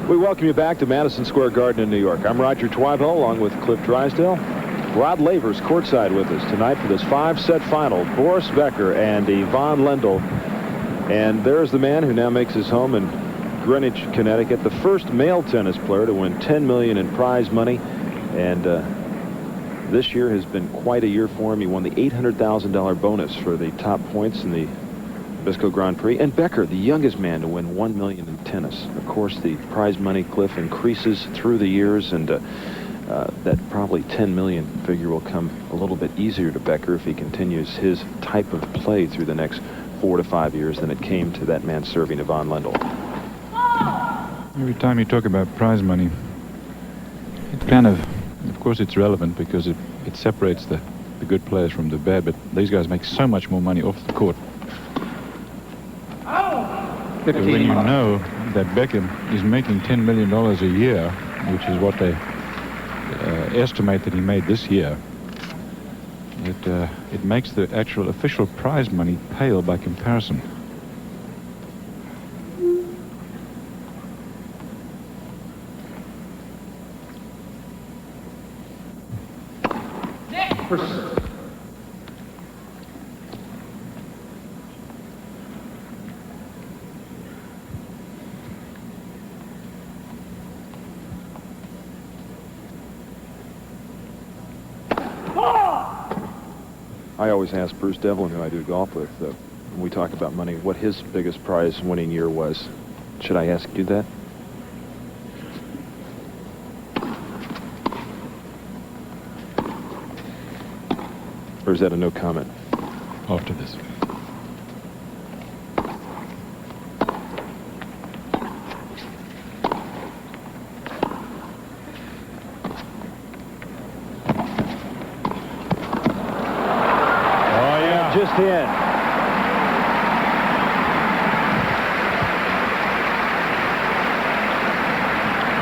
We welcome you back to Madison Square Garden in New York. I'm Roger Twibell along with Cliff Drysdale. Rod Laver's courtside with us tonight for this 5-set final. Boris Becker and Ivan Lendl. And there's the man who now makes his home in Greenwich, Connecticut, the first male tennis player to win $10 million in prize money. And this year has been quite a year for him. He won the $800,000 bonus for the top points in the Bisco Grand Prix. And Becker, the youngest man to win $1 million in tennis. Of course, the prize money, Cliff, increases through the years, and that probably $10 million figure will come a little bit easier to Becker if he continues his type of play through the next 4 to 5 years than it came to that man serving Ivan Lendl. Every time you talk about prize money, it kind of course it's relevant because it separates the good players from the bad, but these guys make so much more money off the court. So when you know that Becker is making $10 million a year, which is what they estimate that he made this year, it makes the actual official prize money pale by comparison. I always ask Bruce Devlin, who I do golf with, when we talk about money, what his biggest prize winning year was. Should I ask you that? Or is that a no comment? After this. Just in.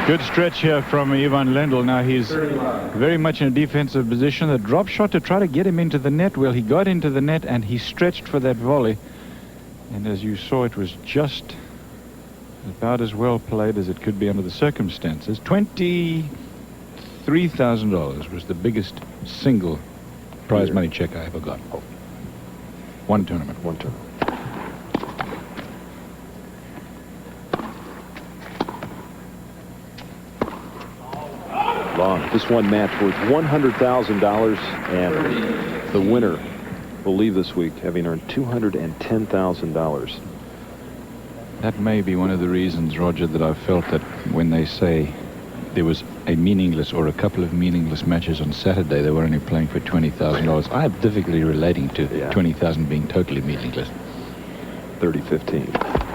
Good stretch here from Ivan Lendl. Now he's very much in a defensive position. The drop shot to try to get him into the net. Well, he got into the net and he stretched for that volley. And as you saw, it was just about as well played as it could be under the circumstances. $23,000 was the biggest single prize money check I ever got. One tournament. Long. This one match worth $100,000, and the winner will leave this week having earned $210,000. That may be one of the reasons, Roger, that I've felt that when they say there was a meaningless or a couple of meaningless matches on Saturday, they were only playing for $20,000. I have difficulty relating to 20,000 being totally meaningless. 30-15.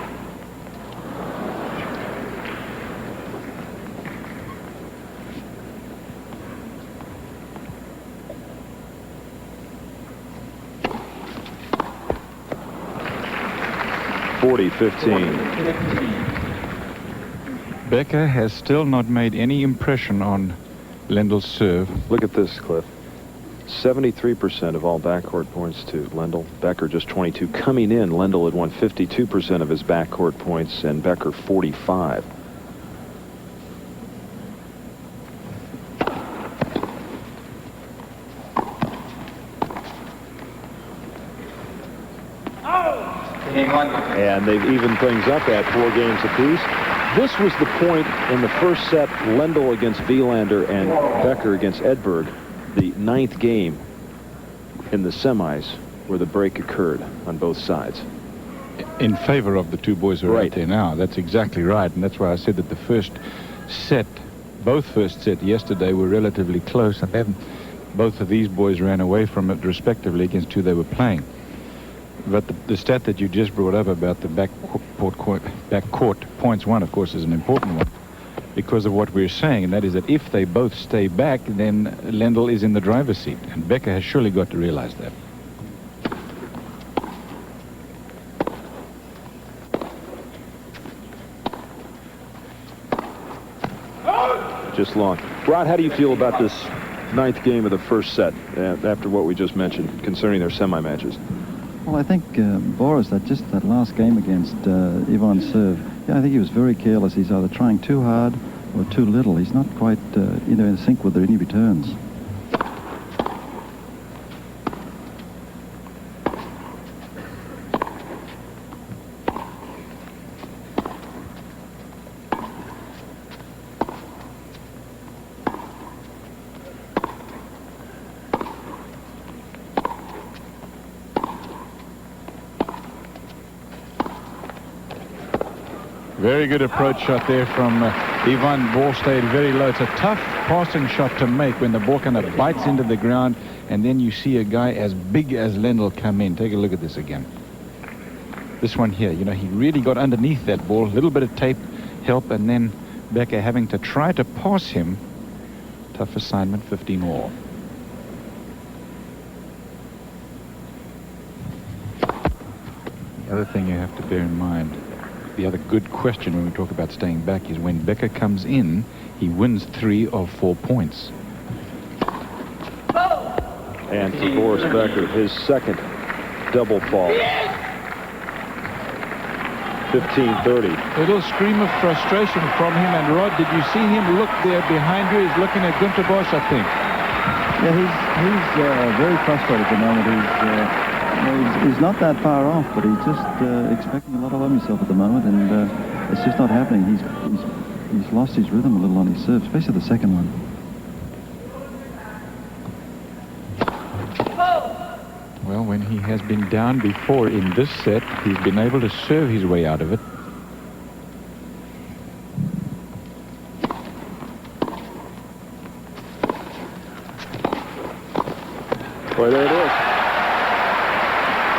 Becker has still not made any impression on Lendl's serve. Look at this, Cliff. 73% of all backcourt points to Lendl. Becker just 22. Coming in, Lendl had won 52% of his backcourt points, and Becker 45. And they've evened things up at 4 games apiece. This was the point in the first set, Lendl against Wielander and Becker against Edberg, the 9th game in the semis where the break occurred on both sides. In favor of the two boys who are right there now. That's exactly right. And that's why I said that the first set, both first set yesterday were relatively close, and then both of these boys ran away from it respectively against who they were playing. But the stat that you just brought up about the backcourt points won, of course, is an important one because of what we're saying, and that is that if they both stay back, then Lendl is in the driver's seat, and Becker has surely got to realize that. Just long. Rod, how do you feel about this 9th game of the first set after what we just mentioned concerning their semi-matches? Well, I think, Boris, that last game against Ivan serve Yeah, I think he was very careless. He's either trying too hard or too little. He's not quite, in sync with any returns. Very good approach shot there from Ivan. Ball stayed very low. It's a tough passing shot to make when the ball kind of bites into the ground, and then you see a guy as big as Lendl come in. Take a look at this again. This one here, he really got underneath that ball. A little bit of tape help, and then Becker having to try to pass him. Tough assignment, 15 all. The other thing you have to bear in mind, the other good question when we talk about staying back, is when Becker comes in, he wins 3 of 4 points. And for Boris Becker, his second double fall. 15-30. A little scream of frustration from him. And Rod, did you see him look there behind you? He's looking at Günter Bosch, I think. Yeah, he's very frustrated at the moment. He's not that far off, but he's just expecting a lot of himself at the moment, and it's just not happening. He's lost his rhythm a little on his serve, especially the second one. Well, when he has been down before in this set, he's been able to serve his way out of it. Boy, there it is.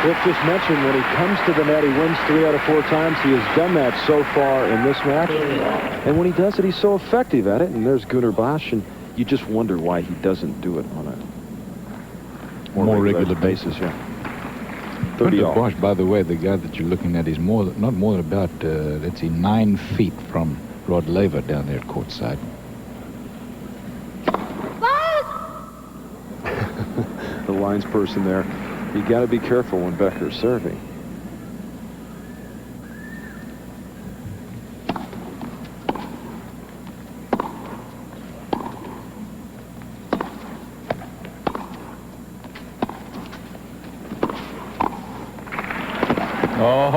Cliff just mentioned when he comes to the net, he wins 3 out of 4 times. He has done that so far in this match. And when he does it, he's so effective at it. And there's Günter Bosch, and you just wonder why he doesn't do it on a more regular basis. Yeah. 30 all. Günter Bosch, by the way, the guy that you're looking at is not more than about, let's see, 9 feet from Rod Laver down there at courtside. The lines person there. You got to be careful when Becker's serving. Oh,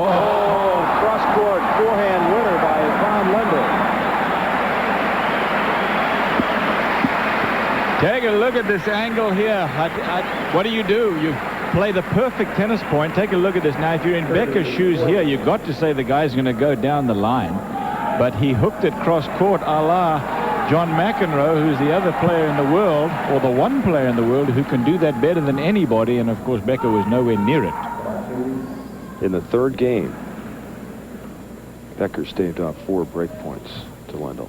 cross-court forehand winner by Ivan Lendl. take a look at this angle here. What do? You play the perfect tennis point. Take a look at this. Now, if you're in Becker's shoes here, you've got to say the guy's going to go down the line. But he hooked it cross-court a la John McEnroe, who's the other player in the world, or the one player in the world who can do that better than anybody. And, of course, Becker was nowhere near it. In the third game, Becker staved off 4 break points to Lendl.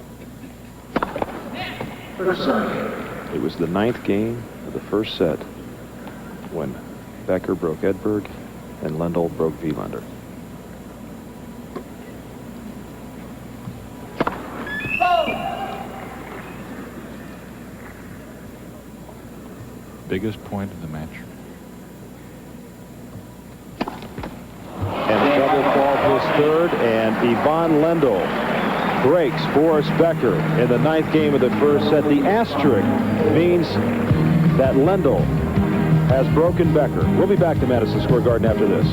It was the 9th game of the first set when Becker broke Edberg and Lendl broke Wielander. Biggest point of the match. And a double fall to his third, and Ivan Lendl breaks Boris Becker in the 9th game of the first set. The asterisk means that Lendl has broken Becker. We'll be back to Madison Square Garden after this.